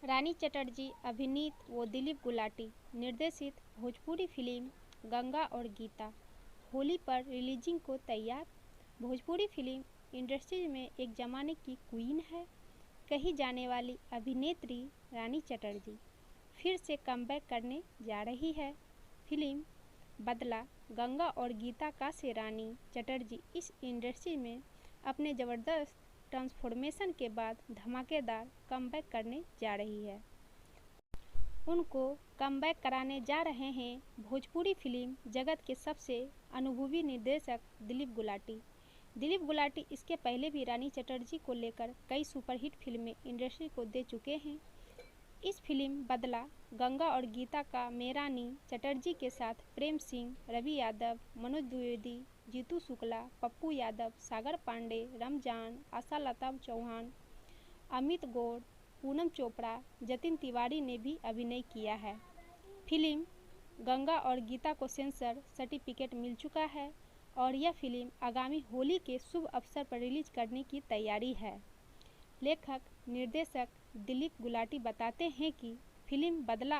रानी चटर्जी अभिनीत व दिलीप गुलाटी निर्देशित भोजपुरी फिल्म गंगा और गीता होली पर रिलीजिंग को तैयार। भोजपुरी फिल्म इंडस्ट्री में एक ज़माने की क्वीन है कही जाने वाली अभिनेत्री रानी चटर्जी फिर से कमबैक करने जा रही है। फिल्म बदला गंगा और गीता का से रानी चटर्जी इस इंडस्ट्री में अपने ज़बरदस्त ट्रांसफॉर्मेशन के बाद धमाकेदार कमबैक करने जा रही है। उनको कमबैक कराने जा रहे हैं भोजपुरी फिल्म जगत के सबसे अनुभवी निर्देशक दिलीप गुलाटी। दिलीप गुलाटी इसके पहले भी रानी चटर्जी को लेकर कई सुपरहिट फिल्में इंडस्ट्री को दे चुके हैं। इस फिल्म बदला गंगा और गीता का में रानी चटर्जी के साथ प्रेम सिंह, रवि यादव, मनोज द्विवेदी, जीतू शुक्ला, पप्पू यादव, सागर पांडे, रमजान, आशा लता चौहान, अमित गौड़, पूनम चोपड़ा, जतिन तिवारी ने भी अभिनय किया है। फिल्म गंगा और गीता को सेंसर सर्टिफिकेट मिल चुका है और यह फिल्म आगामी होली के शुभ अवसर पर रिलीज करने की तैयारी है। लेखक निर्देशक दिलीप गुलाटी बताते हैं कि फिल्म बदला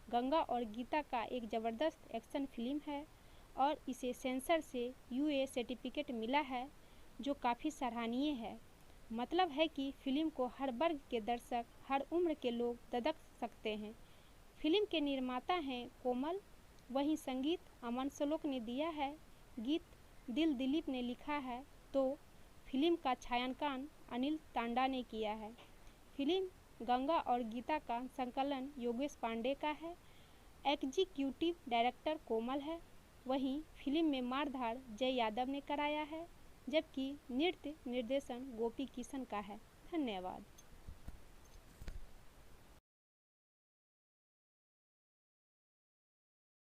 गंगा और गीता का एक ज़बरदस्त एक्शन फिल्म है और इसे सेंसर से यूए सर्टिफिकेट मिला है जो काफ़ी सराहनीय है। मतलब है कि फिल्म को हर वर्ग के दर्शक, हर उम्र के लोग ददक सकते हैं। फिल्म के निर्माता हैं कोमल, वहीं संगीत अमन श्लोक ने दिया है, गीत दिल दिलीप ने लिखा है तो फिल्म का छायांकन अनिल तांडा ने किया है। फिल्म गंगा और गीता का संकलन योगेश पांडे का है। एग्जीक्यूटिव डायरेक्टर कोमल है। वहीं फिल्म में मारधाड़ जय यादव ने कराया है जबकि नृत्य निर्देशन गोपी किशन का है। धन्यवाद।